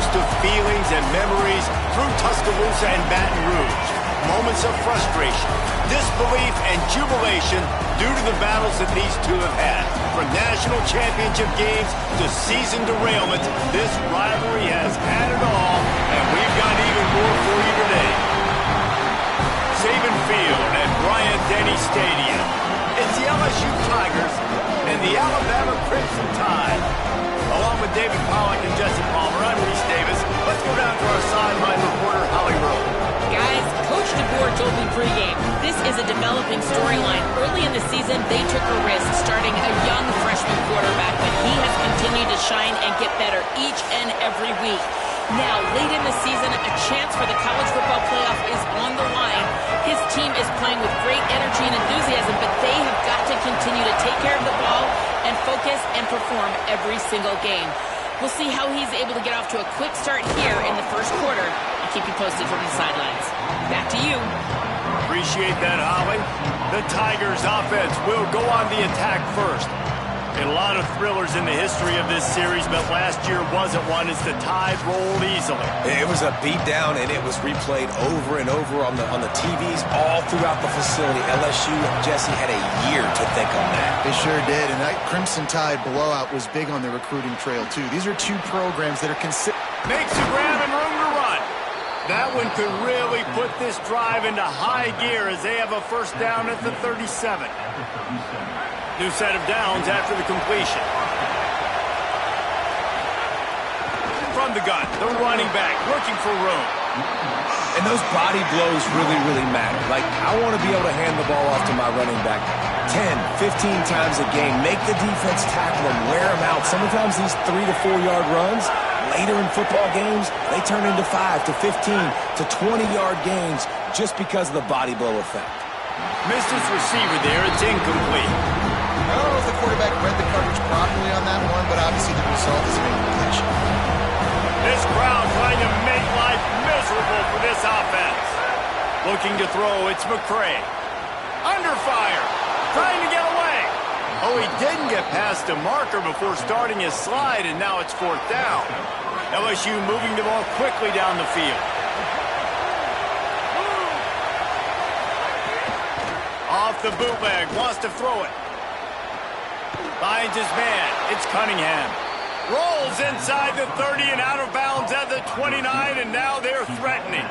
host of feelings and memories through Tuscaloosa and Baton Rouge. Moments of frustration, disbelief, and jubilation due to the battles that these two have had. From national championship games to season derailments, this rivalry has had it all, and we've got even more for you today. Saban Field at Bryant-Denny Stadium. It's the LSU Tigers and the Alabama Crimson Tide. Along with David Pollack and Jesse Palmer, I'm Reese Davis. Let's go down to our sideline reporter, Holly Rowe. Guys, Coach DeBoer told me pregame, this is a developing storyline. Early in the season, they took a risk starting a young freshman quarterback, but he has continued to shine and get better each and every week. Now, late in the season, a chance for the college football playoff is on the line. His team is playing with great energy and enthusiasm, but they have got to continue to take care of the ball and focus and perform every single game. We'll see how he's able to get off to a quick start here in the first quarter and keep you posted from the sidelines. Back to you. Appreciate that, Holly. The Tigers offense will go on the attack first. And a lot of thrillers in the history of this series, but last year wasn't one as the Tide rolled easily. It was a beatdown, and it was replayed over and over on the TVs all throughout the facility. LSU, Jesse, had a year to think on that. They sure did, and that Crimson Tide blowout was big on the recruiting trail, too. These are two programs that are consistent. Makes a grab and room to run. That one could really put this drive into high gear as they have a first down at the 37. New set of downs after the completion. From the gun, the running back looking for room. And those body blows really matter. Like, I want to be able to hand the ball off to my running back 10, 15 times a game. Make the defense tackle them, wear them out. Sometimes these 3 to 4 yard runs, later in football games, they turn into 5 to 15 to 20-yard gains just because of the body blow effect. Missed his receiver there. It's incomplete. I don't know if the quarterback read the coverage properly on that one, but obviously the result is an incompletion. This crowd trying to make life miserable for this offense. Looking to throw, it's McCray. Under fire, trying to get away. Oh, he didn't get past a marker before starting his slide, and now it's fourth down. LSU moving the ball quickly down the field. Off the bootleg, wants to throw it. Finds his man. It's Cunningham. Rolls inside the 30 and out of bounds at the 29, and now they're threatening.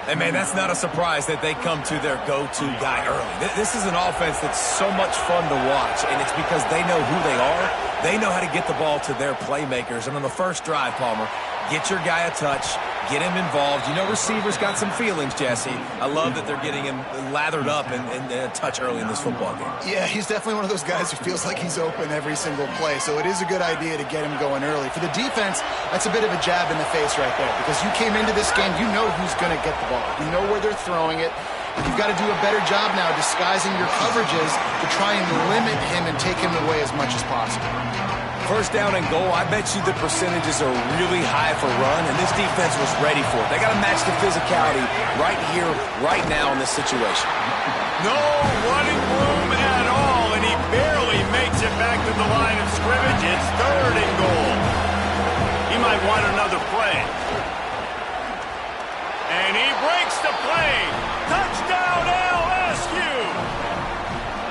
And, man, that's not a surprise that they come to their go-to guy early. This is an offense that's so much fun to watch, and it's because they know who they are. They know how to get the ball to their playmakers. And on the first drive, Palmer, get your guy a touch, get him involved. You know receivers got some feelings, Jesse. I love that they're getting him lathered up and a touch early in this football game. Yeah, he's definitely one of those guys who feels like he's open every single play, so it is a good idea to get him going early. For the defense, that's a bit of a jab in the face right there, because you came into this game, you know who's going to get the ball. You know where they're throwing it. And you've got to do a better job now disguising your coverages to try and limit him and take him away as much as possible. First down and goal, I bet you the percentages are really high for run, and this defense was ready for it. They got to match the physicality right here, right now in this situation. No running room at all, and he barely makes it back to the line of scrimmage. It's third and goal. He might want another play. And he breaks the play. Touchdown, LSU!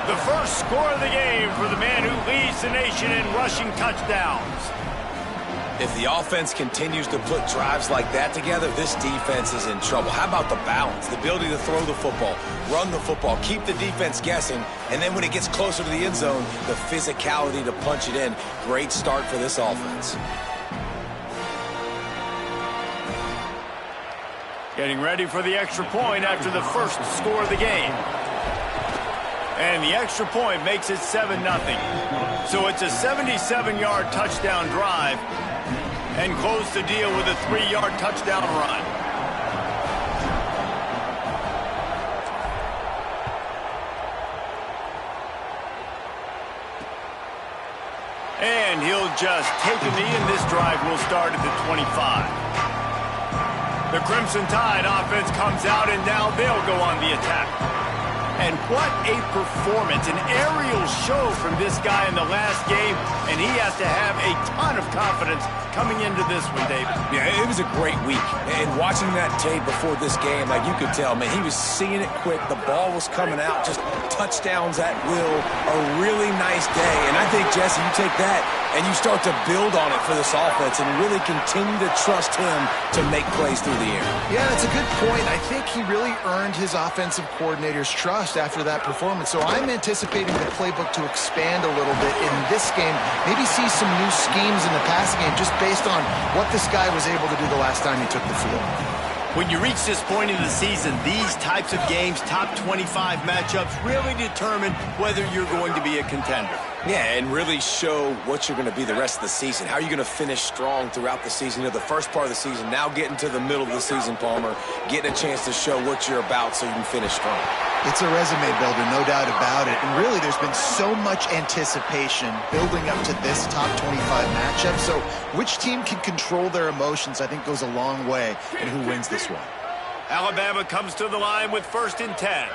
The first score of the game for the man who leads the nation in rushing touchdowns. If the offense continues to put drives like that together, this defense is in trouble. How about the balance, the ability to throw the football, run the football, keep the defense guessing, and then when it gets closer to the end zone, the physicality to punch it in. Great start for this offense. Getting ready for the extra point after the first score of the game. And the extra point makes it 7-0. So it's a 77-yard touchdown drive and close the deal with a 3-yard touchdown run. And he'll just take a knee, and this drive will start at the 25. The Crimson Tide offense comes out, and now they'll go on the attack. And what a performance, an aerial show from this guy in the last game, and he has to have a ton of confidence coming into this one, David. Yeah, it was a great week. And watching that tape before this game, like you could tell, man, he was seeing it quick. The ball was coming out, just touchdowns at will. A really nice day. And I think, Jesse, you take that and you start to build on it for this offense and really continue to trust him to make plays through the air. Yeah, that's a good point. I think he really earned his offensive coordinator's trust after that performance. So I'm anticipating the playbook to expand a little bit in this game. Maybe see some new schemes in the passing game just based on what this guy was able to do the last time he took the field. When you reach this point in the season, these types of games, top 25 matchups, really determine whether you're going to be a contender. Yeah, and really show what you're going to be the rest of the season. How are you going to finish strong throughout the season? You know, the first part of the season, now getting to the middle of the season, Palmer, getting a chance to show what you're about so you can finish strong. It's a resume builder, no doubt about it. And really, there's been so much anticipation building up to this top 25 matchup. So which team can control their emotions, I think, goes a long way in who wins this one. Alabama comes to the line with 1st and 10.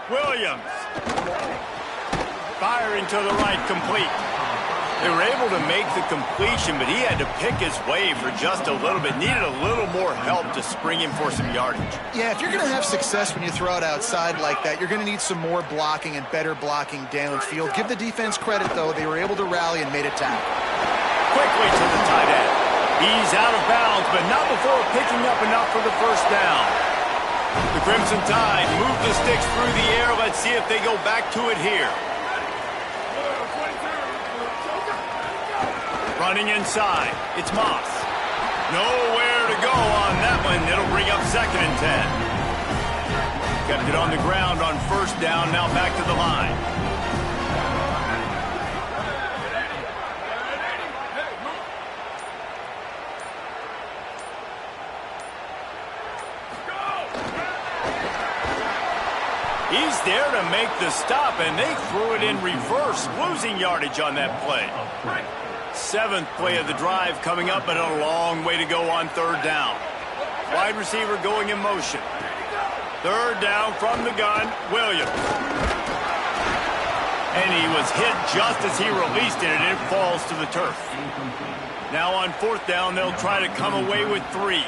Williams. Firing to the right, complete. They were able to make the completion, but he had to pick his way for just a little bit. Needed a little more help to spring him for some yardage. Yeah, if you're going to have success when you throw it outside like that, you're going to need some more blocking and better blocking downfield. Give the defense credit, though. They were able to rally and made a tackle. Quickly to the tight end. He's out of bounds, but not before picking up enough for the first down. The Crimson Tide move the sticks through the air. Let's see if they go back to it here. Running inside. It's Moss. Nowhere to go on that one. It'll bring up 2nd and 10. Kept it on the ground on 1st down. Now back to the line. He's there to make the stop, and they threw it in reverse, losing yardage on that play. 7th play of the drive coming up, but a long way to go on 3rd down. Wide receiver going in motion. 3rd down from the gun, Williams. And he was hit just as he released it, and it falls to the turf. Now on 4th down, they'll try to come away with 3.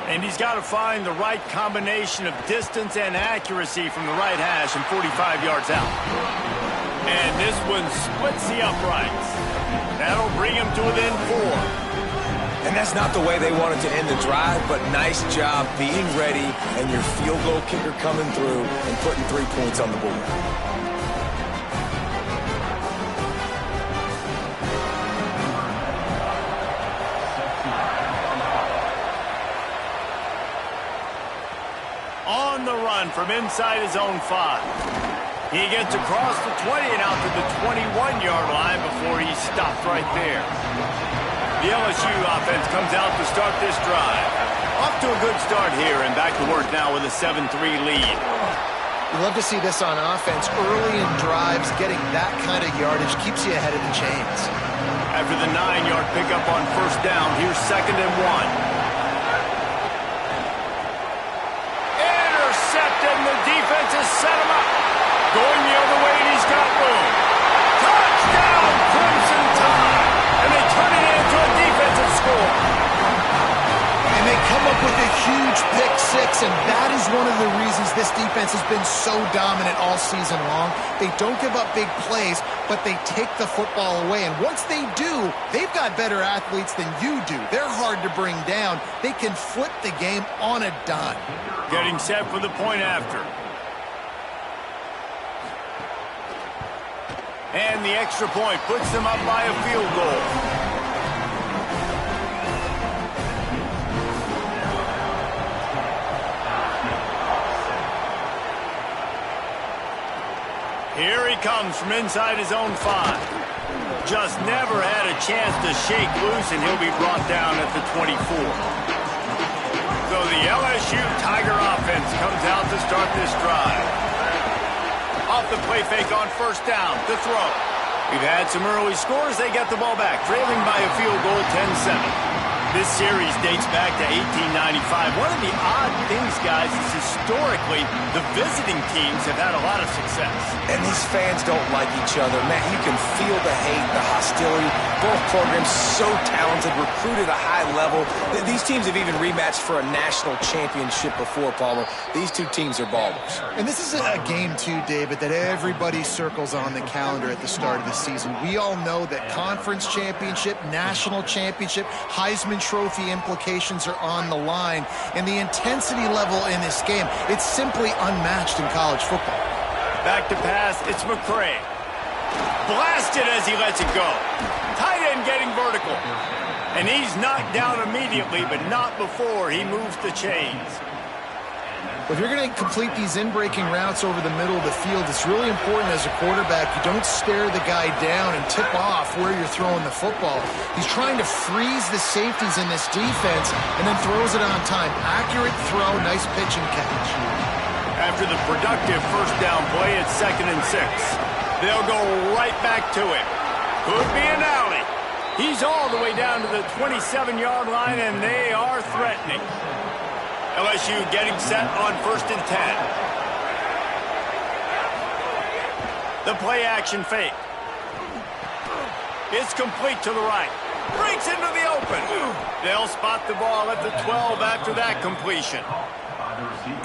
And he's got to find the right combination of distance and accuracy from the right hash and 45 yards out. And this one splits the uprights. That'll bring him to within 4. And that's not the way they wanted to end the drive, but nice job being ready and your field goal kicker coming through and putting 3 points on the board. On the run from inside his own 5. He gets across the 20 and out to the 21-yard line before he's stopped right there. The LSU offense comes out to start this drive. Off to a good start here and back to work now with a 7-3 lead. You love to see this on offense. Early in drives, getting that kind of yardage keeps you ahead of the chains. After the 9-yard pickup on 1st down, here's 2nd and 1. And the defense has set him up. Going the other way, and he's got room. Touchdown, Crimson Tide. And they turn it into a defensive score. And they come up with a huge pick 6, and that is one of the reasons this defense has been so dominant all season long. They don't give up big plays, but they take the football away. And once they do, they've got better athletes than you do. They're hard to bring down. They can flip the game on a dime. Getting set for the point after. And the extra point puts them up by a field goal. Here he comes from inside his own 5. Just never had a chance to shake loose, and he'll be brought down at the 24. So the LSU Tiger offense comes out to start this drive. Off the play fake on 1st down, to throw. We've had some early scores. They get the ball back, trailing by a field goal, 10-7. This series dates back to 1895. One of the odd things, guys, is historically the visiting teams have had a lot of success. And these fans don't like each other. Man, you can feel the hate, the hostility. Both programs so talented, recruited at a high level. These teams have even rematched for a national championship before, Palmer. These two teams are ballers. And this is a game, too, David, that everybody circles on the calendar at the start of the season. We all know that conference championship, national championship, Heisman Trophy implications are on the line. And the intensity level in this game, it's simply unmatched in college football. Back to pass, it's McCray. Blasted as he lets it go. Tight end getting vertical. And he's knocked down immediately, but not before he moves the chains. If you're going to complete these in-breaking routes over the middle of the field, it's really important as a quarterback you don't stare the guy down and tip off where you're throwing the football. He's trying to freeze the safeties in this defense and then throws it on time. Accurate throw, nice pitch and catch. After the productive first down play, it's 2nd and 6. They'll go right back to him. Could be an alley. He's all the way down to the 27-yard line, and they are threatening. LSU getting set on 1st and 10. The play action fake. It's complete to the right. Breaks into the open. They'll spot the ball at the 12 after that completion.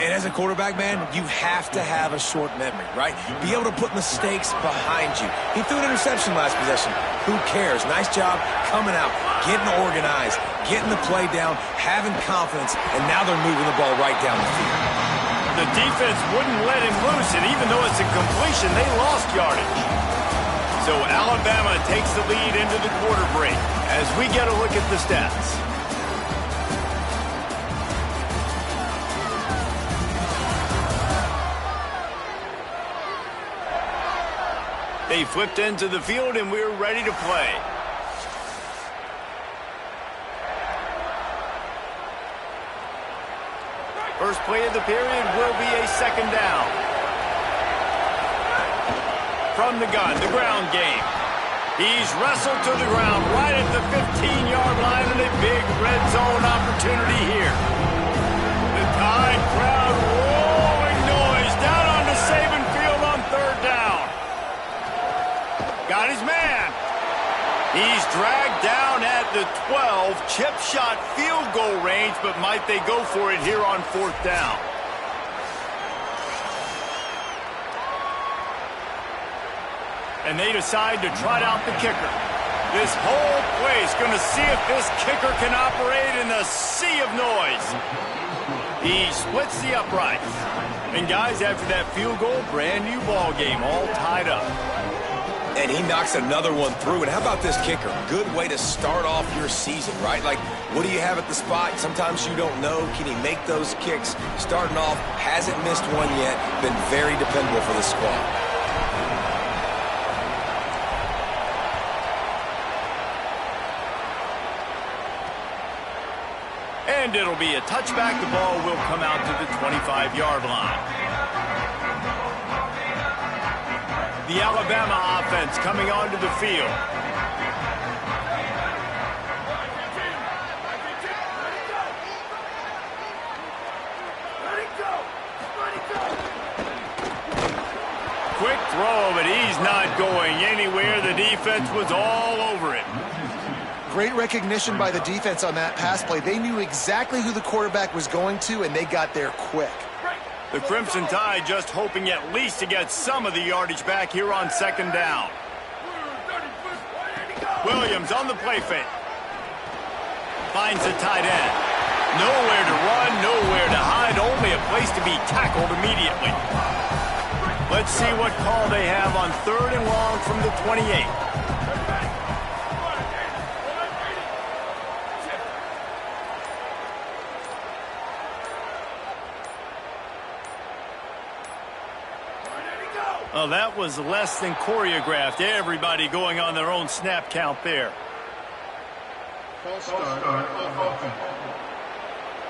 And as a quarterback, man, you have to have a short memory, right? Be able to put mistakes behind you. He threw an interception last possession. Who cares? Nice job coming out, getting organized, getting the play down, having confidence, and now they're moving the ball right down the field. The defense wouldn't let him loose, and even though it's a completion, they lost yardage. So Alabama takes the lead into the quarter break as we get a look at the stats. They flipped into the field, and we're ready to play. First play of the period will be a 2nd down. From the gun, the ground game. He's wrestled to the ground right at the 15-yard line, and a big red zone opportunity here. The Tide crowd rolling noise down on the Saban field on 3rd down. Got his man. He's dragged down at the 12, chip shot field goal range, but might they go for it here on 4th down? And they decide to trot out the kicker. This whole place going to see if this kicker can operate in the sea of noise. He splits the uprights. And guys, after that field goal, brand new ball game, all tied up. And he knocks another one through. And how about this kicker? Good way to start off your season, right? Like, what do you have at the spot? Sometimes you don't know. Can he make those kicks? Starting off, hasn't missed one yet. Been very dependable for this squad. And it'll be a touchback. The ball will come out to the 25-yard line. The Alabama offense coming onto the field. Quick throw, but he's not going anywhere. The defense was all over it. Great recognition by the defense on that pass play. They knew exactly who the quarterback was going to, and they got there quick. The Crimson Tide just hoping at least to get some of the yardage back here on 2nd down. Williams on the play fake. Finds the tight end. Nowhere to run, nowhere to hide, only a place to be tackled immediately. Let's see what call they have on 3rd and long from the 28. Oh, that was less than choreographed. Everybody going on their own snap count there.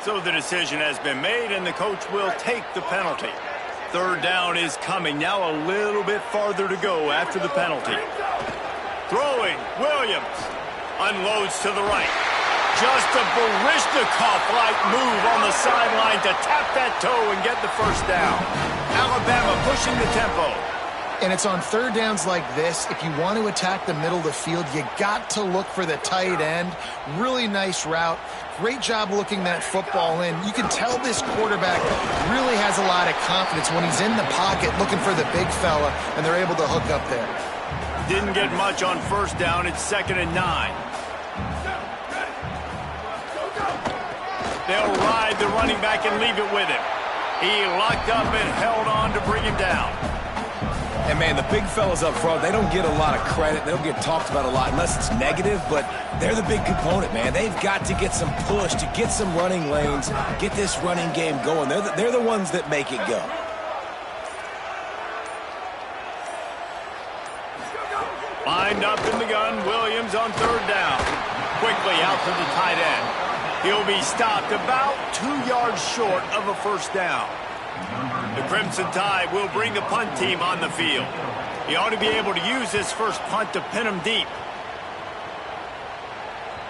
So the decision has been made, and the coach will take the penalty. 3rd down is coming. Now a little bit farther to go after the penalty. Throwing, Williams. Unloads to the right. Just a Baryshnikov-like move on the sideline to tap that toe and get the first down. Alabama pushing the tempo. And it's on third downs like this. If you want to attack the middle of the field, you got to look for the tight end. Really nice route. Great job looking that football in. You can tell this quarterback really has a lot of confidence when he's in the pocket looking for the big fella, and they're able to hook up there. Didn't get much on first down. It's 2nd and 9. They'll ride the running back and leave it with him. He locked up and held on to bring him down. And, man, the big fellas up front, they don't get a lot of credit. They don't get talked about a lot unless it's negative, but they're the big component, man. They've got to get some push, to get some running lanes, get this running game going. They're the ones that make it go. Lined up in the gun, Williams on third down. Quickly out to the tight end. He'll be stopped about 2 yards short of a first down. The Crimson Tide will bring the punt team on the field. He ought to be able to use this first punt to pin him deep.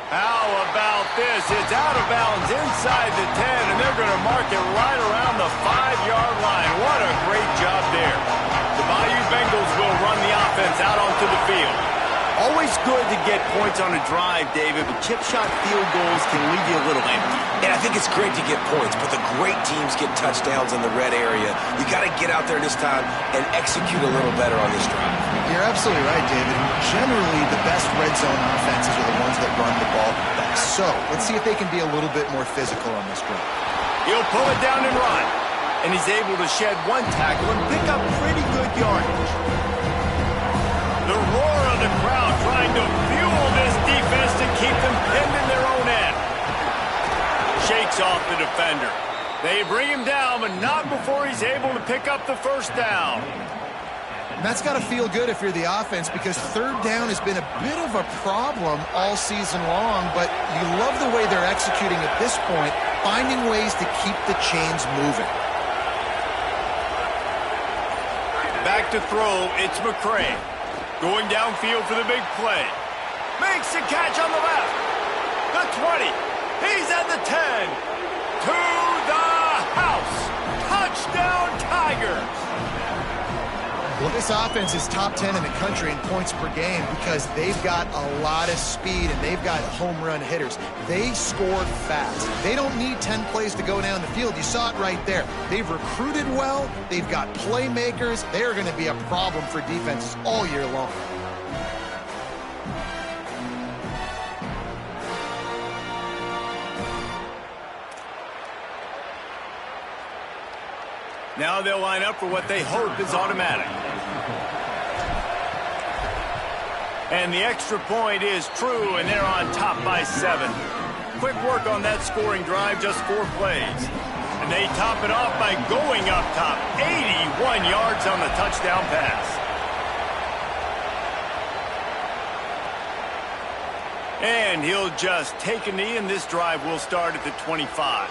How about this? It's out of bounds inside the 10, and they're going to mark it right around the 5-yard line. What a great job there. The Bayou Bengals will run the offense out onto the field. Always good to get points on a drive, David, but chip shot field goals can leave you a little empty. And I think it's great to get points, but the great teams get touchdowns in the red area. You got to get out there this time and execute a little better on this drive. You're absolutely right, David. Generally, the best red zone offenses are the ones that run the ball best. So let's see if they can be a little bit more physical on this drive. He'll pull it down and run, and he's able to shed one tackle and pick up pretty good yardage. The roar of the crowd trying to fuel this defense to keep them pinned in their own end. Shakes off the defender. They bring him down, but not before he's able to pick up the first down. And that's got to feel good if you're the offense, because third down has been a bit of a problem all season long, but you love the way they're executing at this point, finding ways to keep the chains moving. Back to throw, it's McCray. Going downfield for the big play. Makes the catch on the left. The 20. He's at the 10. To the house. Touchdown, Tigers. Well, this offense is top 10 in the country in points per game because they've got a lot of speed and they've got home run hitters. They score fast. They don't need 10 plays to go down the field. You saw it right there. They've recruited well. They've got playmakers. They are going to be a problem for defenses all year long. Now they'll line up for what they hope is automatic. And the extra point is true, and they're on top by 7. Quick work on that scoring drive, just 4 plays. And they top it off by going up top. 81 yards on the touchdown pass. And he'll just take a knee, and this drive will start at the 25.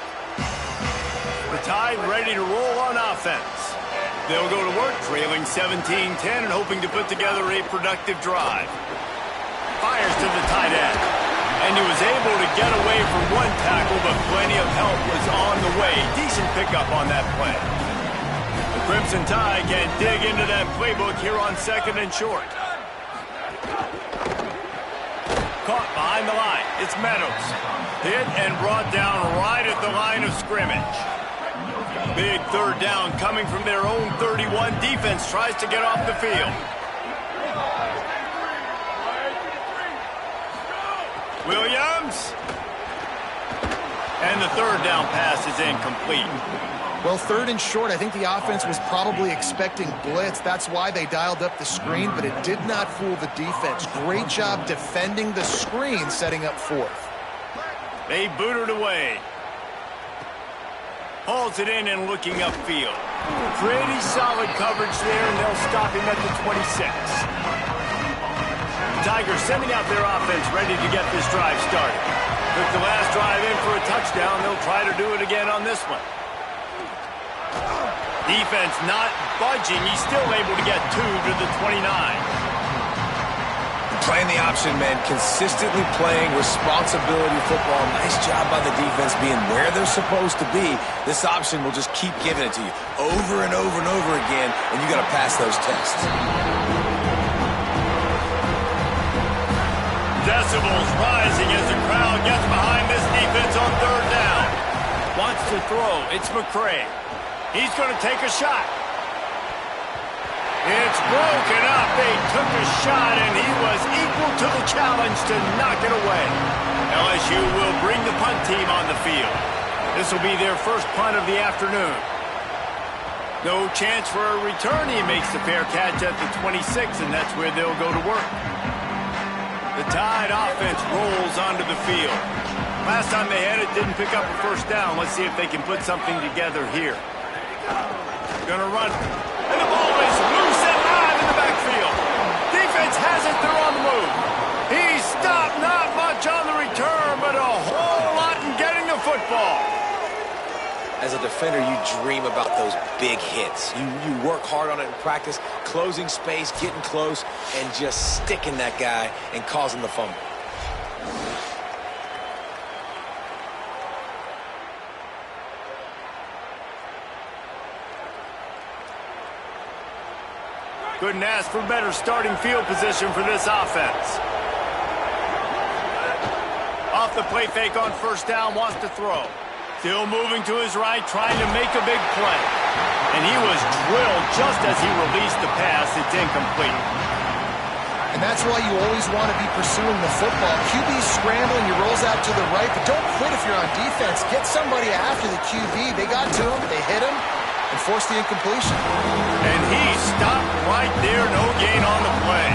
The Tide ready to roll on offense. They'll go to work trailing 17-10 and hoping to put together a productive drive. Fires to the tight end. And he was able to get away from one tackle, but plenty of help was on the way. Decent pickup on that play. The Crimson Tide can dig into that playbook here on 2nd and short. Caught behind the line. It's Meadows. Hit and brought down right at the line of scrimmage. Big third down coming from their own 31. Defense tries to get off the field. Williams. And the third down pass is incomplete. Well, 3rd and short, I think the offense was probably expecting blitz. That's why they dialed up the screen, but it did not fool the defense. Great job defending the screen, setting up 4th. They boot it away. Hauls it in and looking upfield. Pretty solid coverage there, and they'll stop him at the 26. The Tigers sending out their offense ready to get this drive started. Took the last drive in for a touchdown. They'll try to do it again on this one. Defense not budging. He's still able to get 2 to the 29. Playing the option, man, consistently playing responsibility football. Nice job by the defense being where they're supposed to be. This option will just keep giving it to you over and over and over again, and you got to pass those tests. Decibels rising as the crowd gets behind this defense on third down. Wants to throw. It's McCray. He's going to take a shot. It's broken up. They took a shot, and he was equal to the challenge to knock it away. LSU will bring the punt team on the field. This will be their first punt of the afternoon. No chance for a return. He makes the fair catch at the 26, and that's where they'll go to work. The Tide offense rolls onto the field. Last time they had it, didn't pick up a first down. Let's see if they can put something together here. Gonna run. And the ball is loose and live in the backfield. Defense has it. They're on the move. He stopped. Not much on the return, but a whole lot in getting the football. As a defender, you dream about those big hits. You work hard on it in practice, closing space, getting close, and just sticking that guy and causing the fumble. Couldn't ask for better starting field position for this offense. Off the play fake on first down, wants to throw. Still moving to his right, trying to make a big play. And he was drilled just as he released the pass. It's incomplete. And that's why you always want to be pursuing the football. QB's scrambling, he rolls out to the right, but don't quit if you're on defense. Get somebody after the QB. They got to him, they hit him, and forced the incompletion. And he stopped right there, no gain on the play.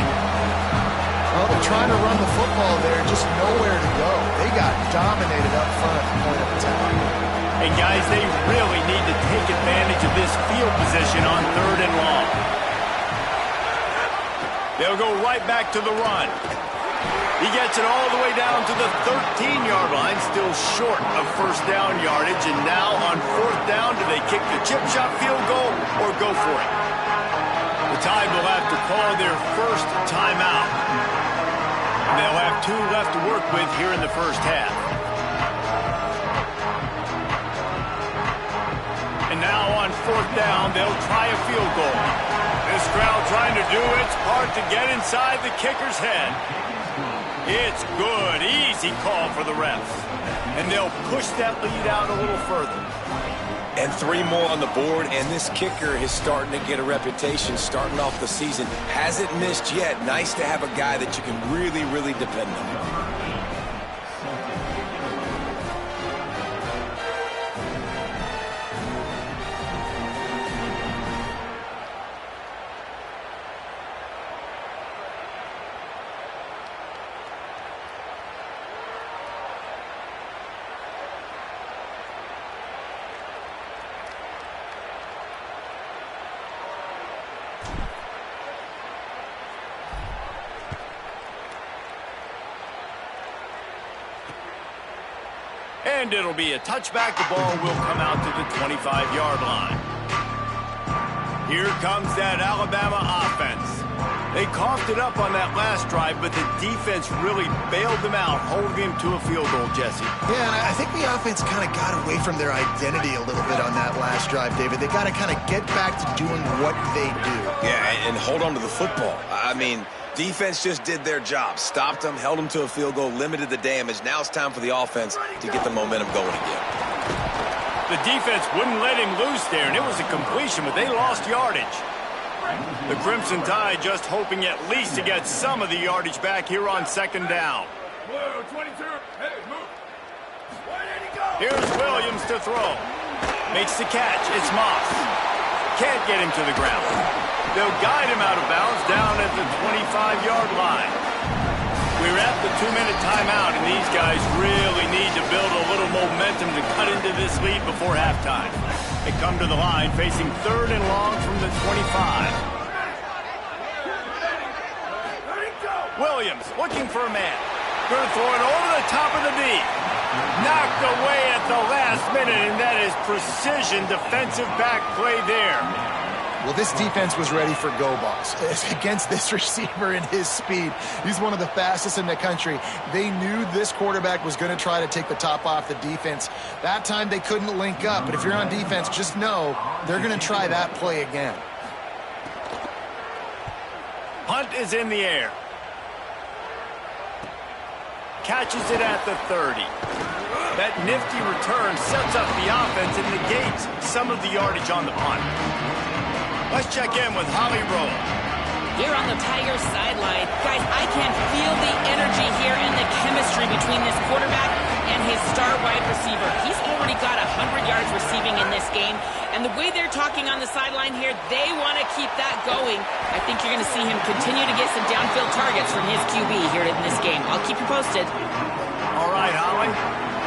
Well, they're trying to run the football there, just nowhere to go. They got dominated up front at the point of attack. And guys, they really need to take advantage of this field position on third and long. They'll go right back to the run. He gets it all the way down to the 13-yard line, still short of first down yardage. And now on fourth down, do they kick the chip shot field goal or go for it? The Tide will have to call their first timeout. And they'll have 2 left to work with here in the first half. And now on fourth down, they'll try a field goal. This crowd trying to do its part to get inside the kicker's head. It's good. Easy call for the refs. And they'll push that lead out a little further. And 3 more on the board, and this kicker is starting to get a reputation starting off the season. Hasn't missed yet. Nice to have a guy that you can really, really depend on. And it'll be a touchback. The ball will come out to the 25-yard line. Here comes that Alabama offense. They coughed it up on that last drive, but the defense really bailed them out, holding him to a field goal, Jesse. Yeah, and I think the offense kind of got away from their identity a little bit on that last drive, David. They got to kind of get back to doing what they do. Yeah, and hold on to the football. I mean, defense just did their job. Stopped them, held them to a field goal, limited the damage. Now it's time for the offense to get the momentum going again. The defense wouldn't let him loose there, and it was a completion, but they lost yardage. The Crimson Tide just hoping at least to get some of the yardage back here on second down. Here's Williams to throw. Makes the catch. It's Moss. Can't get him to the ground. They'll guide him out of bounds down at the 25-yard line. We're at the 2-minute timeout, and these guys really need to build a little momentum to cut into this lead before halftime. They come to the line facing third and long from the 25. Williams looking for a man. Going to throw it over the top of the knee. Knocked away at the last minute, and that is precision defensive back play there. Well, this defense was ready for go balls. Against this receiver and his speed, he's one of the fastest in the country. They knew this quarterback was going to try to take the top off the defense. That time they couldn't link up, but if you're on defense, just know they're going to try that play again. Punt is in the air. Catches it at the 30. That nifty return sets up the offense and negates some of the yardage on the punt. Let's check in with Holly Rowe. Here on the Tigers sideline, guys, I can feel the energy here and the chemistry between this quarterback and his star wide receiver. He's already got 100 yards receiving in this game, and the way they're talking on the sideline here, they want to keep that going. I think you're going to see him continue to get some downfield targets from his QB here in this game. I'll keep you posted. All right, Holly.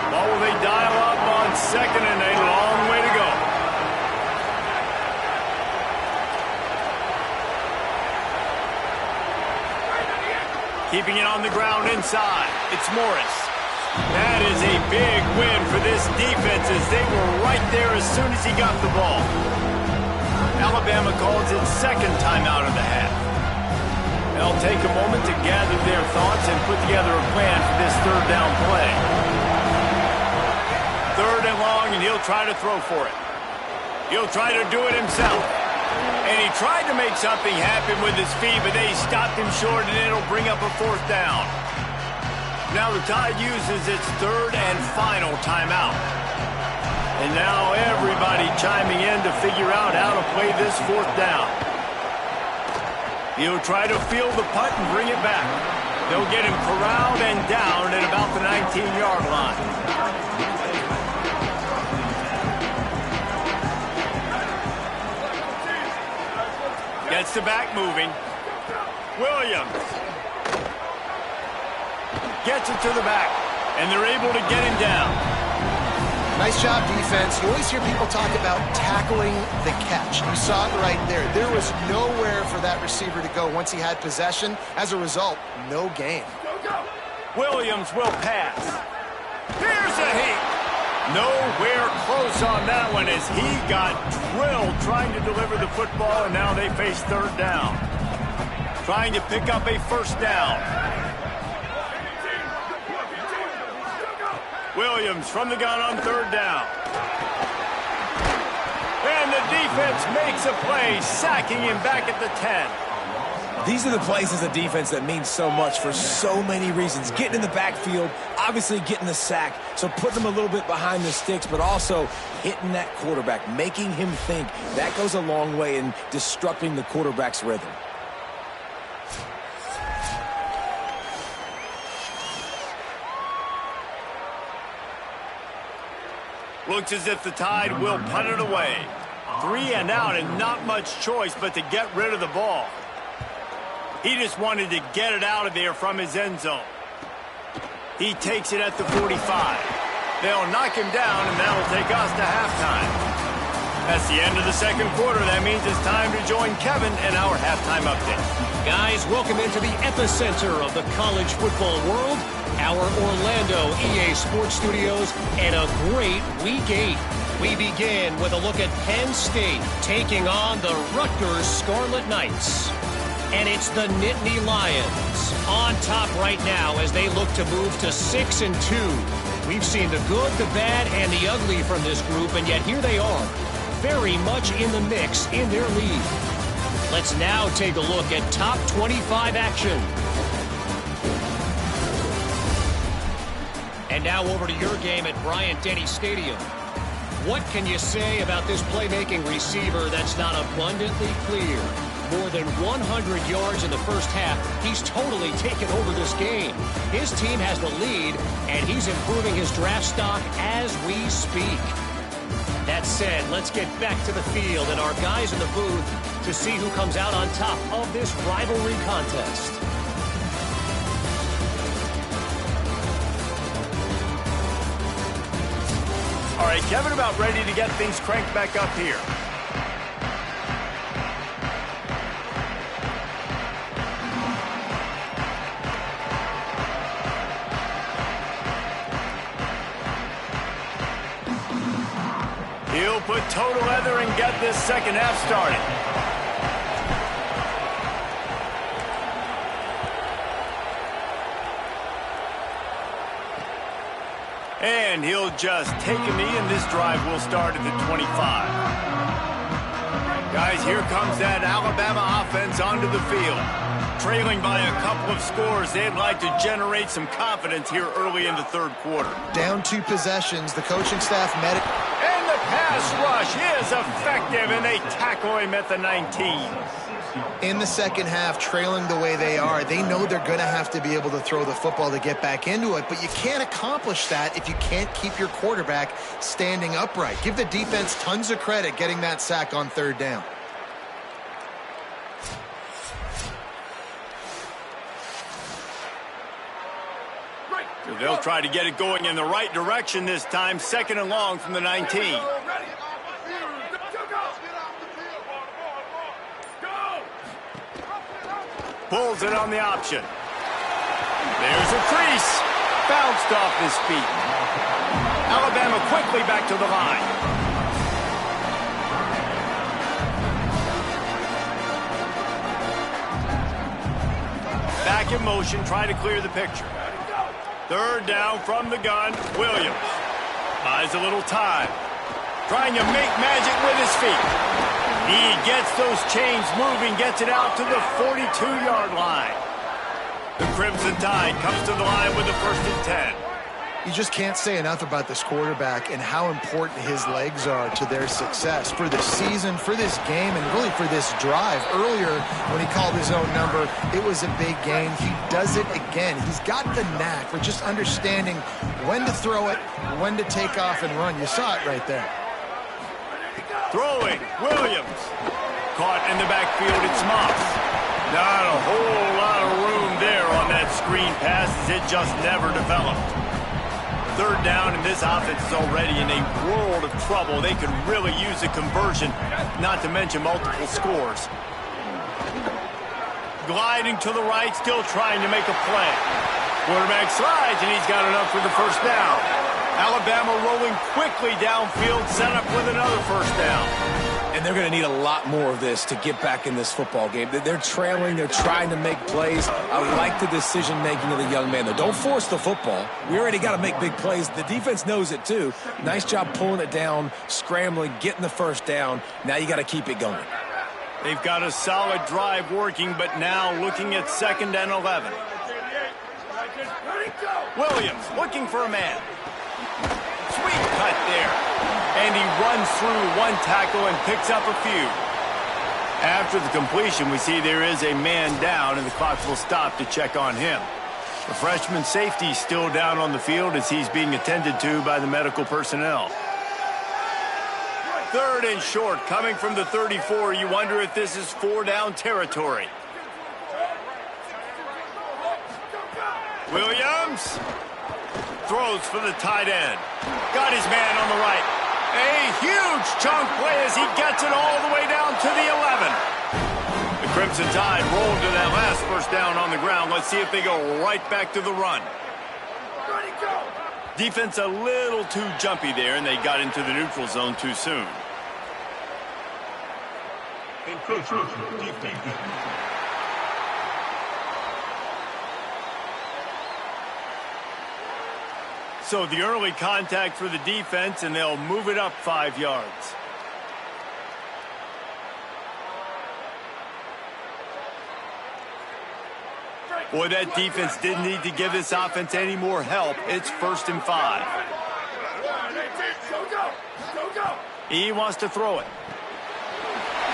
What will they dial up on second and a long way to go? Keeping it on the ground inside. It's Morris. That is a big win for this defense as they were right there as soon as he got the ball. Alabama calls its second timeout of the half. They'll take a moment to gather their thoughts and put together a plan for this third down play. Third and long, and he'll try to throw for it. He'll try to do it himself. And he tried to make something happen with his feet, but they stopped him short, and it'll bring up a fourth down. Now the Tide uses its third and final timeout. And now everybody chiming in to figure out how to play this fourth down. He'll try to field the punt and bring it back. They'll get him corralled and down at about the 19-yard line. Gets the back moving. Williams gets it to the back, and they're able to get him down. Nice job, defense. You always hear people talk about tackling the catch. You saw it right there. There was nowhere for that receiver to go once he had possession. As a result, no gain. Williams will pass. Here's a heat. Nowhere close on that one as he got drilled trying to deliver the football, and now they face third down. Trying to pick up a first down. Williams from the gun on third down. And the defense makes a play, sacking him back at the 10. These are the plays as a defense that mean so much for so many reasons. Getting in the backfield, obviously getting the sack, so putting them a little bit behind the sticks, but also hitting that quarterback, making him think. That goes a long way in disrupting the quarterback's rhythm. Looks as if the Tide will punt it away. 3 and out and not much choice but to get rid of the ball. He just wanted to get it out of there from his end zone. He takes it at the 45. They'll knock him down, and that'll take us to halftime. That's the end of the second quarter. That means it's time to join Kevin in our halftime update. Guys, welcome into the epicenter of the college football world, our Orlando EA Sports Studios, and a great Week 8. We begin with a look at Penn State taking on the Rutgers Scarlet Knights. And it's the Nittany Lions on top right now as they look to move to 6-2. We've seen the good, the bad, and the ugly from this group, and yet here they are, very much in the mix in their lead. Let's now take a look at top 25 action. And now over to your game at Bryant-Denny Stadium. What can you say about this playmaking receiver that's not abundantly clear? More than 100 yards in the first half. He's totally taken over this game. His team has the lead, and he's improving his draft stock as we speak. That said, let's get back to the field and our guys in the booth to see who comes out on top of this rivalry contest. All right, Kevin, about ready to get things cranked back up here. He'll put total leather and get this second half started. And he'll just take a knee, and this drive will start at the 25. Guys, here comes that Alabama offense onto the field. Trailing by a couple of scores, they'd like to generate some confidence here early in the third quarter. Down 2 possessions, the coaching staff met it. And the pass rush is effective, and they tackle him at the 19. In the second half, trailing the way they are, they know they're going to have to be able to throw the football to get back into it, but you can't accomplish that if you can't keep your quarterback standing upright. Give the defense tons of credit getting that sack on third down. So they'll try to get it going in the right direction this time, 2nd and long from the 19. Pulls it on the option. There's a crease. Bounced off his feet. Alabama quickly back to the line. Back in motion, try to clear the picture. Third down from the gun, Williams. Buys a little time. Trying to make magic with his feet. He gets those chains moving, gets it out to the 42-yard line. The Crimson Tide comes to the line with the 1st and 10. You just can't say enough about this quarterback and how important his legs are to their success for the season, for this game, and really for this drive. Earlier, when he called his own number, it was a big gain. He does it again. He's got the knack for just understanding when to throw it, when to take off and run. You saw it right there. Throwing, Williams. Caught in the backfield, it's Moss. Not a whole lot of room there on that screen pass as it just never developed. Third down, and this offense is already in a world of trouble. They could really use a conversion, not to mention multiple scores. Gliding to the right, still trying to make a play. Quarterback slides, and he's got enough for the 1st down. Alabama rolling quickly downfield, set up with another 1st down. And they're going to need a lot more of this to get back in this football game. They're trailing. They're trying to make plays. I like the decision-making of the young man, though. Don't force the football. We already got to make big plays. The defense knows it, too. Nice job pulling it down, scrambling, getting the 1st down. Now you got to keep it going. They've got a solid drive working, but now looking at 2nd and 11. Williams looking for a man. Sweet cut there. And he runs through one tackle and picks up a few. After the completion, we see there is a man down, and the clock will stop to check on him. The freshman safety is still down on the field as he's being attended to by the medical personnel. 3rd and short, coming from the 34. You wonder if this is 4-down territory. Williams throws for the tight end. Got his man on the right. A huge chunk play as he gets it all the way down to the 11. The Crimson Tide rolled to that last 1st down on the ground. Let's see if they go right back to the run. Defense a little too jumpy there, and they got into the neutral zone too soon. So the early contact for the defense, and they'll move it up 5 yards. Boy, that defense didn't need to give this offense any more help. It's 1st and 5. He wants to throw it.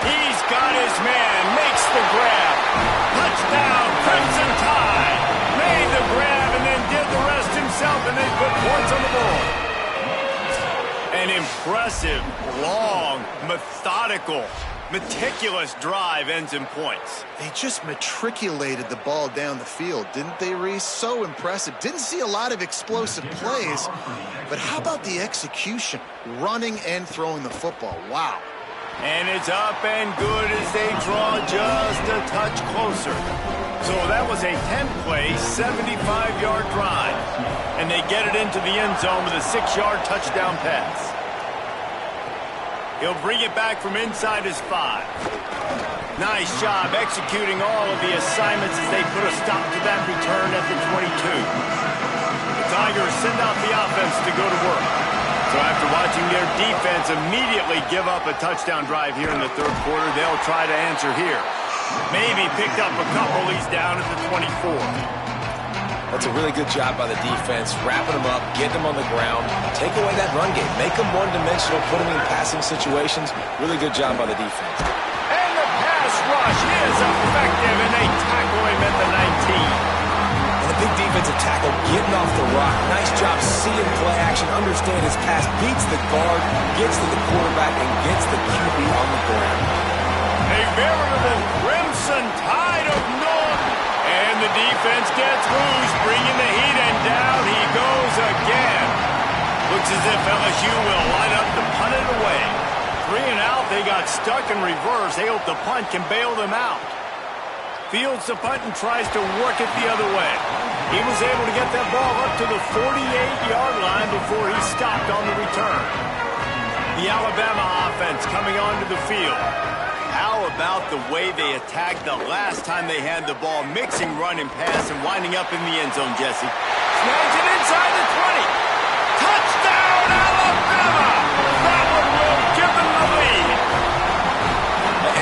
He's got his man, makes the grab. Touchdown, Crimson Tide. Made the grab and then did the rest himself, and they put points on the board. An impressive, long, methodical, meticulous drive ends in points. They just matriculated the ball down the field, didn't they, Reese? So impressive. Didn't see a lot of explosive plays, but how about the execution? Running and throwing the football. Wow. And it's up and good as they draw just a touch closer. So that was a 10-play, 75-yard drive. And they get it into the end zone with a 6-yard touchdown pass. He'll bring it back from inside his 5. Nice job executing all of the assignments as they put a stop to that return at the 22. The Tigers send out the offense to go to work. So after watching their defense immediately give up a touchdown drive here in the third quarter, they'll try to answer here. Maybe picked up a couple. He's down at the 24. That's a really good job by the defense, wrapping them up, getting them on the ground, take away that run game, make them one-dimensional, put them in passing situations. Really good job by the defense. And the pass rush is effective, and they tackle him at the 19. And a big defensive tackle getting off the rock. Nice job seeing play action, understand his pass, beats the guard, gets to the quarterback, and gets the QB on the ground. A veritable crimson tide of north. And the defense gets loose, bringing the heat, and down he goes again. Looks as if LSU will line up to punt it away. 3 and out, they got stuck in reverse. They hope the punt can bail them out. Fields the punt and tries to work it the other way. He was able to get that ball up to the 48-yard line before he stopped on the return. The Alabama offense coming onto the field. How about the way they attacked the last time they had the ball, mixing run and pass and winding up in the end zone, Jesse? Snags it inside the 20. Touchdown, Alabama! That one will give them the lead.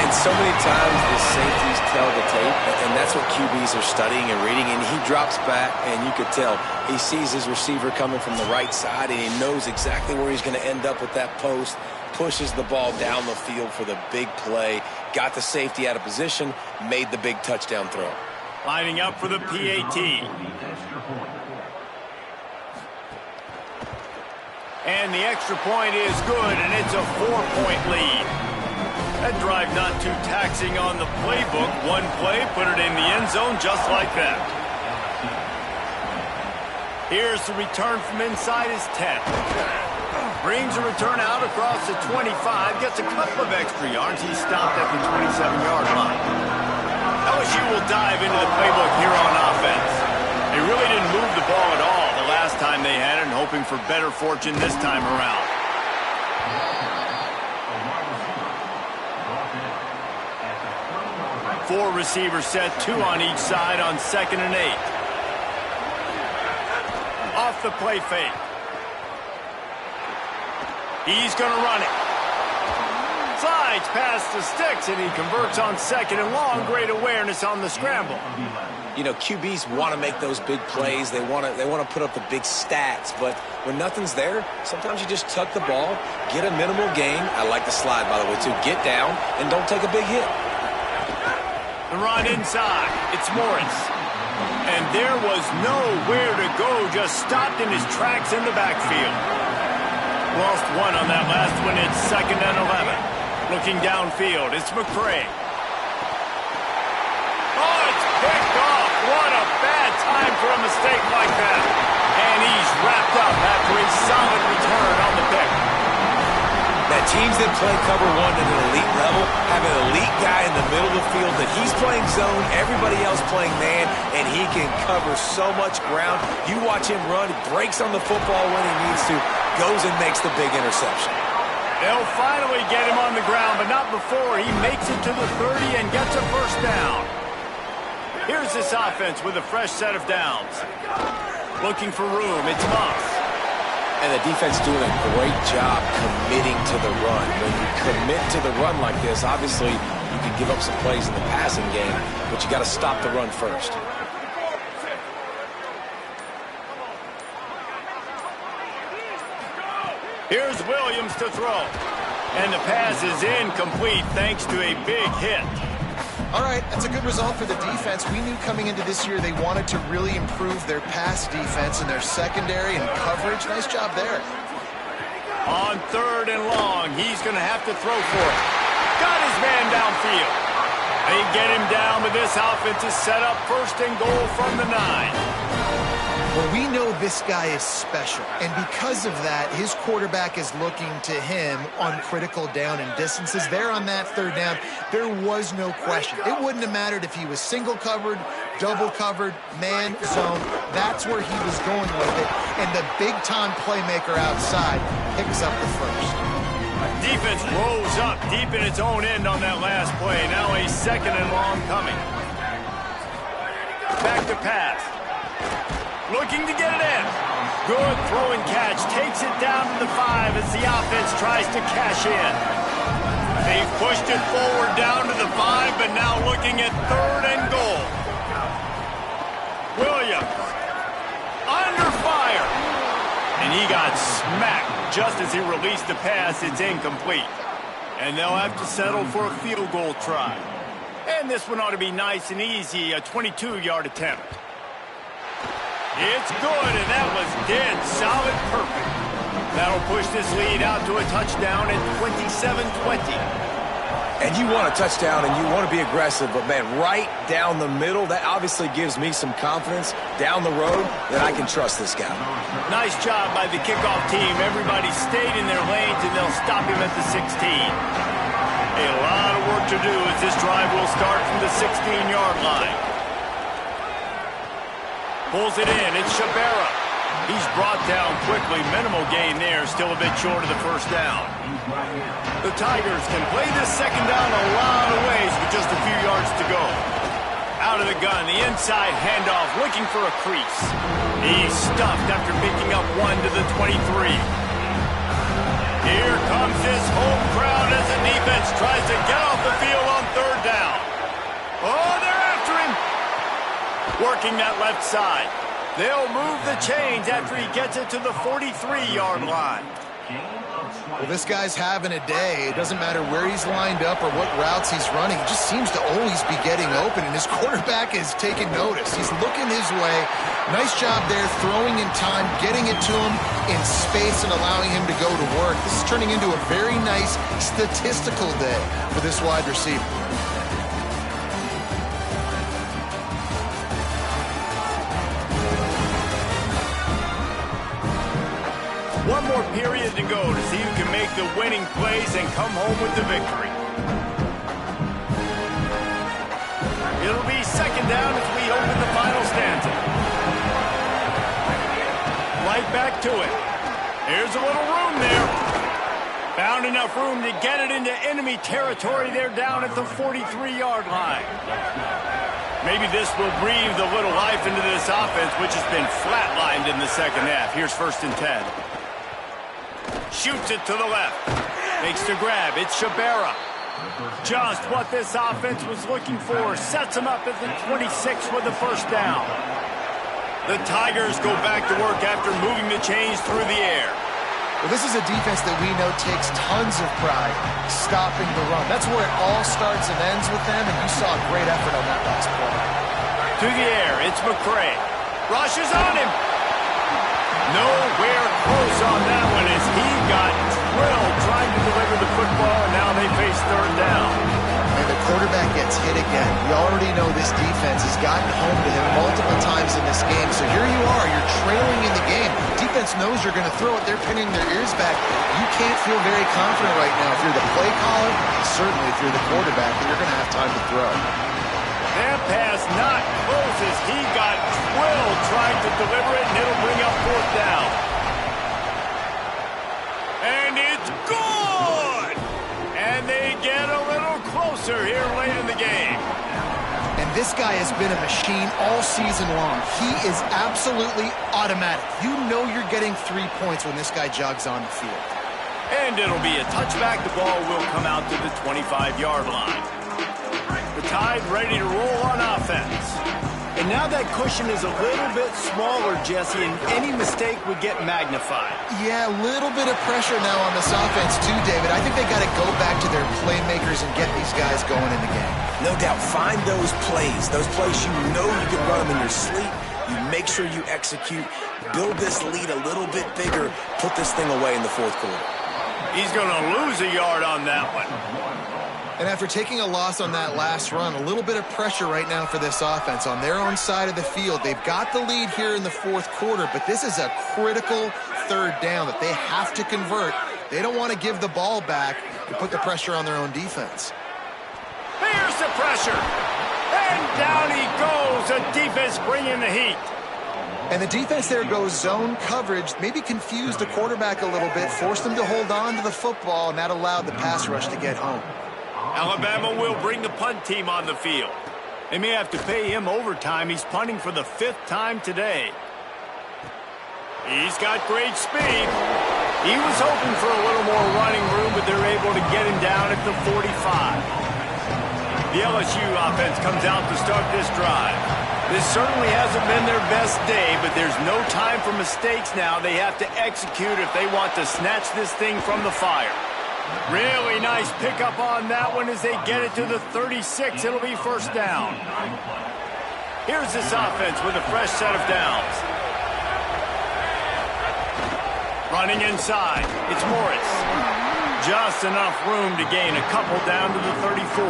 And so many times the safeties tell the tape, and that's what QBs are studying and reading, and he drops back, and you could tell he sees his receiver coming from the right side, and he knows exactly where he's going to end up with that post, pushes the ball down the field for the big play, got the safety out of position, made the big touchdown throw. Lining up for the PAT. And the extra point is good, and it's a 4-point lead. That drive not too taxing on the playbook. One play, put it in the end zone just like that. Here's the return from inside his 10. Brings a return out across the 25. Gets a couple of extra yards. He's stopped at the 27-yard line. LSU will dive into the playbook here on offense. They really didn't move the ball at all the last time they had it, and hoping for better fortune this time around. Four receivers set, 2 on each side on 2nd and 8. Off the play fake. He's going to run it. Slides past the sticks, and he converts on 2nd and long. Great awareness on the scramble. You know, QBs want to make those big plays. They want to put up the big stats. But when nothing's there, sometimes you just tuck the ball, get a minimal gain. I like the slide, by the way, too. Get down and don't take a big hit. The run inside. It's Morris. And there was nowhere to go. Just stopped in his tracks in the backfield. Lost 1 on that last one. It's 2nd and 11. Looking downfield. It's McCray. Oh, it's picked off. What a bad time for a mistake like that. And he's wrapped up after a solid return on the pick. That teams that play cover 1 at an elite level have an elite guy in the middle of the field that he's playing zone, everybody else playing man, and he can cover so much ground. You watch him run, he breaks on the football when he needs to, goes and makes the big interception. They'll finally get him on the ground, but not before he makes it to the 30 and gets a first down. Here's this offense with a fresh set of downs. Looking for room, it's Moss. And the defense doing a great job committing to the run. When you commit to the run like this, obviously you can give up some plays in the passing game, but you got to stop the run first. Here's Williams to throw. And the pass is incomplete thanks to a big hit. All right, that's a good result for the defense. We knew coming into this year they wanted to really improve their pass defense and their secondary and coverage. Nice job there. On 3rd and long, he's going to have to throw for it. Got his man downfield. They get him down, but this offense is set up 1st and goal from the 9. Well, we know this guy is special, and because of that, his quarterback is looking to him on critical down and distances. There on that 3rd down, there was no question. It wouldn't have mattered if he was single covered, double covered, man, zone. That's where he was going with it, and the big-time playmaker outside picks up the first. Defense rose up deep in its own end on that last play. Now a 2nd and long coming. Back to pass. Looking to get it in. Good throw and catch. Takes it down to the 5 as the offense tries to cash in. They've pushed it forward down to the 5, but now looking at 3rd and goal. Williams under fire. And he got smacked just as he released the pass. It's incomplete. And they'll have to settle for a field goal try. And this one ought to be nice and easy, a 22-yard attempt. It's good, and that was dead solid perfect. That'll push this lead out to a touchdown at 27-20. And you want a touchdown and you want to be aggressive, but, man, right down the middle, that obviously gives me some confidence down the road that I can trust this guy. Nice job by the kickoff team. Everybody stayed in their lanes, and they'll stop him at the 16. A lot of work to do as this drive will start from the 16-yard line. Pulls it in. It's Shabera. He's brought down quickly. Minimal gain there. Still a bit short of the first down. The Tigers can play this second down a lot of ways with just a few yards to go. Out of the gun, the inside handoff, looking for a crease. He's stuffed after picking up 1 to the 23. Here comes this home crowd as the defense tries to get off the field on 3rd down. Oh, they're after him. Working that left side. They'll move the chains after he gets it to the 43-yard line. Well, this guy's having a day. It doesn't matter where he's lined up or what routes he's running. He just seems to always be getting open, and his quarterback is taking notice. He's looking his way. Nice job there, throwing in time, getting it to him in space and allowing him to go to work. This is turning into a very nice statistical day for this wide receiver. One more period to go to see who can make the winning plays and come home with the victory. It'll be second down as we open the final stanza. Right back to it. There's a little room there. Found enough room to get it into enemy territory. They're down at the 43-yard line. Maybe this will breathe a little life into this offense, which has been flatlined in the second half. Here's 1st and 10. Shoots it to the left. Makes the grab. It's Shabera. Just what this offense was looking for. Sets him up at the 26 with the first down. The Tigers go back to work after moving the chains through the air. Well, this is a defense that we know takes tons of pride stopping the run. That's where it all starts and ends with them, and you saw a great effort on that last play. To the air. It's McCray. Rushes on him. Nowhere close on that one as he got drilled trying to deliver the football, and now they face 3rd down. And the quarterback gets hit again. We already know this defense has gotten home to him multiple times in this game. So here you are, you're trailing in the game. Defense knows you're going to throw it. They're pinning their ears back. You can't feel very confident right now if you're the play caller, certainly if you're the quarterback, that you're going to have time to throw. That pass not close as he got drilled trying to deliver it, and it'll bring up 4th down. And it's good! And they get a little closer here late in the game. And this guy has been a machine all season long. He is absolutely automatic. You know you're getting 3 points when this guy jogs on the field. And it'll be a touchback. The ball will come out to the 25-yard line. The Tide ready to roll on offense. And now that cushion is a little bit smaller, Jesse, and any mistake would get magnified. Yeah, a little bit of pressure now on this offense too, David. I think they got to go back to their playmakers and get these guys going in the game. No doubt. Find those plays you know you can run them in your sleep. You make sure you execute. Build this lead a little bit bigger. Put this thing away in the 4th quarter. He's going to lose a yard on that one. And after taking a loss on that last run, a little bit of pressure right now for this offense on their own side of the field. They've got the lead here in the 4th quarter, but this is a critical 3rd down that they have to convert. They don't want to give the ball back to put the pressure on their own defense. Here's the pressure. And down he goes. The defense bringing the heat. And the defense there goes zone coverage, maybe confused the quarterback a little bit, forced him to hold on to the football, and that allowed the pass rush to get home. Alabama will bring the punt team on the field. They may have to pay him overtime. He's punting for the 5th time today. He's got great speed. He was hoping for a little more running room, but they're able to get him down at the 45. The LSU offense comes out to start this drive. This certainly hasn't been their best day, but there's no time for mistakes now. They have to execute if they want to snatch this thing from the fire. Really nice pickup on that one as they get it to the 36. It'll be first down. Here's this offense with a fresh set of downs. Running inside, it's Morris. Just enough room to gain a couple down to the 34.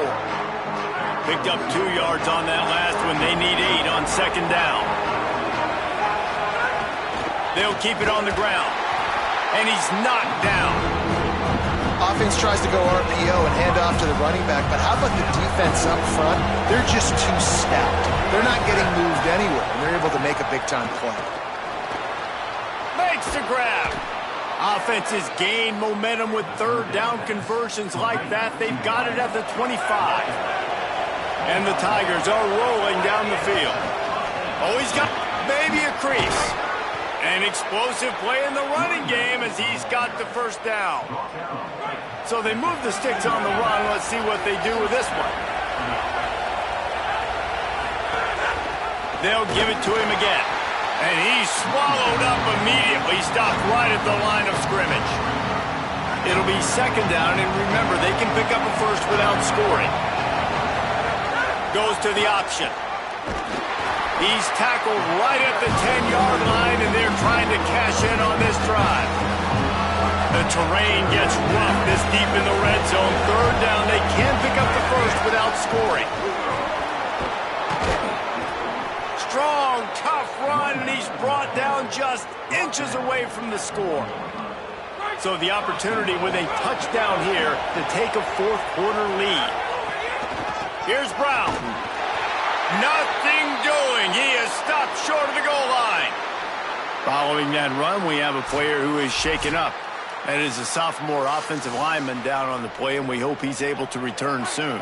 Picked up 2 yards on that last one. They need 8 on second down. They'll keep it on the ground. And he's knocked down. Offense tries to go RPO and hand off to the running back, but how about the defense up front? They're just too stout. They're not getting moved anywhere, and they're able to make a big-time play. Makes the grab. Offenses gain momentum with third down conversions like that. They've got it at the 25. And the Tigers are rolling down the field. Oh, he's got maybe a crease. An explosive play in the running game as he's got the first down. So they move the sticks on the run. Let's see what they do with this one. They'll give it to him again. And he's swallowed up immediately, stopped right at the line of scrimmage. It'll be second down, and remember, they can pick up a first without scoring. Goes to the option. He's tackled right at the 10-yard line, and they're trying to cash in on this drive. The terrain gets rough this deep in the red zone. Third down, they can pick up the first without scoring. Strong, tough run, and he's brought down just inches away from the score. So the opportunity with a touchdown here to take a fourth-quarter lead. Here's Brown. Nothing doing. He is stopped short of the goal line. Following that run, we have a player who is shaken up. That is a sophomore offensive lineman down on the play, and we hope he's able to return soon.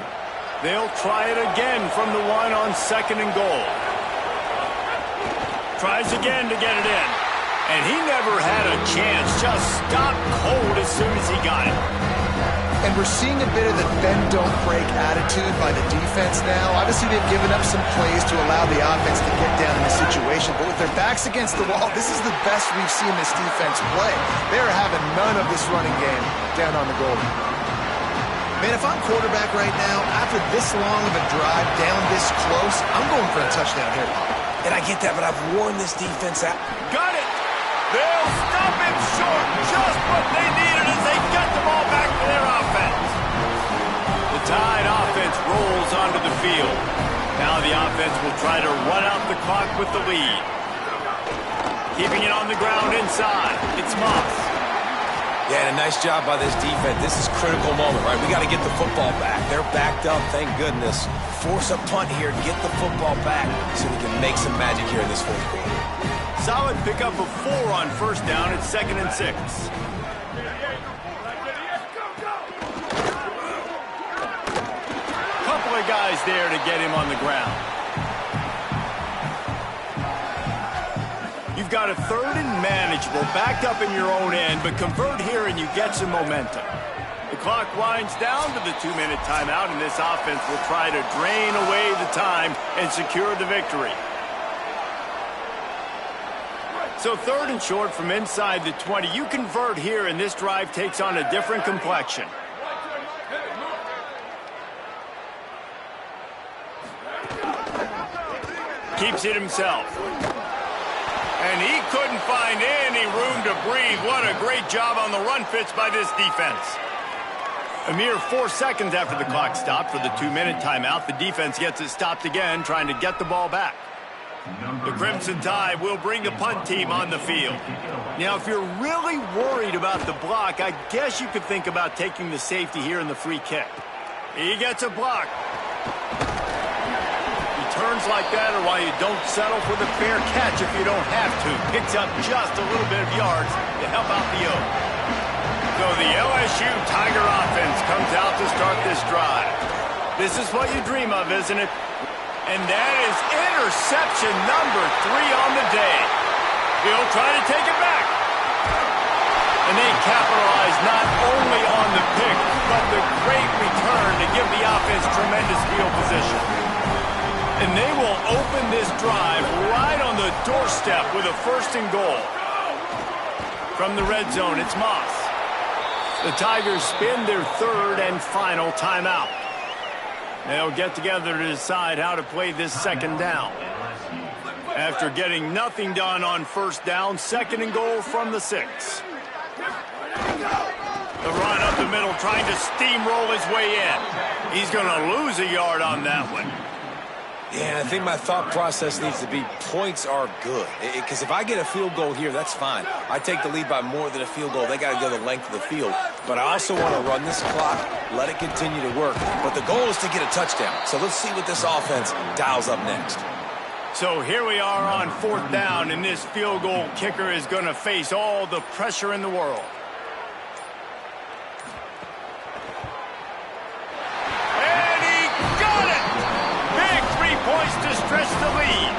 They'll try it again from the 1 on second and goal. Tries again to get it in. And he never had a chance. Just stopped cold as soon as he got it. And we're seeing a bit of the bend-don't-break attitude by the defense now. Obviously, they've given up some plays to allow the offense to get down in the situation. But with their backs against the wall, this is the best we've seen this defense play. They're having none of this running game down on the goal line. Man, if I'm quarterback right now, after this long of a drive down this close, I'm going for a touchdown here. And I get that, but I've worn this defense out. Got it! They'll stop him short. Just what they needed as they get the ball back to their offense. The Tide offense rolls onto the field. Now the offense will try to run out the clock with the lead. Keeping it on the ground inside. It's Moss. Yeah, and a nice job by this defense. This is a critical moment, right? We got to get the football back. They're backed up, thank goodness. Force a punt here, get the football back so we can make some magic here in this fourth quarter. Solid pickup of 4 on first down. It's 2nd and 6. Couple of guys there to get him on the ground. You've got a 3rd and manageable, backed up in your own end, but convert here and you get some momentum. The clock winds down to the 2-minute timeout, and this offense will try to drain away the time and secure the victory. So 3rd and short from inside the 20. You convert here, and this drive takes on a different complexion. Keeps it himself. And he couldn't find any room to breathe. What a great job on the run fits by this defense. A mere 4 seconds after the clock stopped for the 2-minute timeout, the defense gets it stopped again, trying to get the ball back. The Crimson Tide will bring the punt team on the field. Now, if you're really worried about the block, I guess you could think about taking the safety here in the free kick. He gets a block. He turns like that, or why you don't settle for the fair catch if you don't have to. Picks up just a little bit of yards to help out the Oak. So the LSU Tiger offense comes out to start this drive. This is what you dream of, isn't it? And that is interception number 3 on the day. He'll try to take it back. And they capitalize not only on the pick, but the great return to give the offense tremendous field position. And they will open this drive right on the doorstep with a 1st and goal. From the red zone, it's Moss. The Tigers spin their 3rd and final timeout. They'll get together to decide how to play this 2nd down. After getting nothing done on 1st down, 2nd and goal from the 6. The run up the middle, trying to steamroll his way in. He's going to lose a yard on that one. Yeah, I think my thought process needs to be points are good. Because if I get a field goal here, that's fine. I take the lead by more than a field goal. They got to go the length of the field. But I also want to run this clock, let it continue to work. But the goal is to get a touchdown. So let's see what this offense dials up next. So here we are on 4th down, and this field goal kicker is going to face all the pressure in the world. And he got it! Big 3 points to stretch the lead.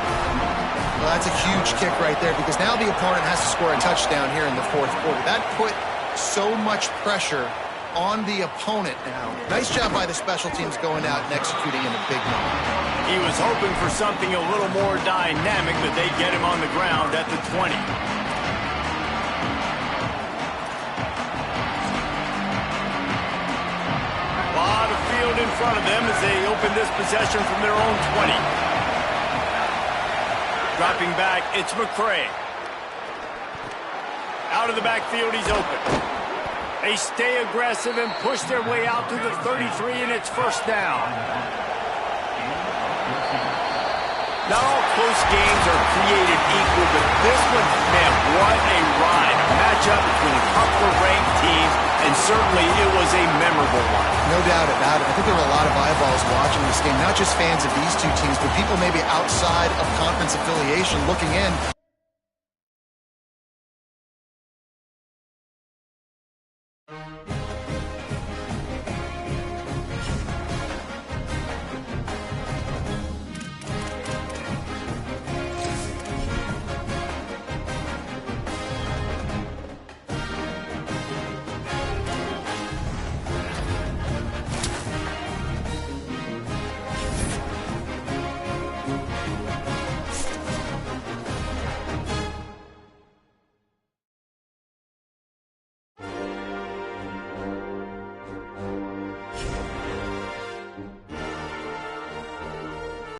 Well, that's a huge kick right there because now the opponent has to score a touchdown here in the 4th quarter. That put so much pressure on the opponent now. Nice job by the special teams going out and executing in a big moment. He was hoping for something a little more dynamic, but they get him on the ground at the 20. A lot of field in front of them as they open this possession from their own 20. Dropping back, it's McCray. Out of the backfield, he's open. They stay aggressive and push their way out to the 33, and it's 1st down. Not all close games are created equal, but this one, man, what a ride. A matchup between a couple of ranked teams, and certainly it was a memorable one. No doubt about it. I think there were a lot of eyeballs watching this game, not just fans of these two teams, but people maybe outside of conference affiliation looking in.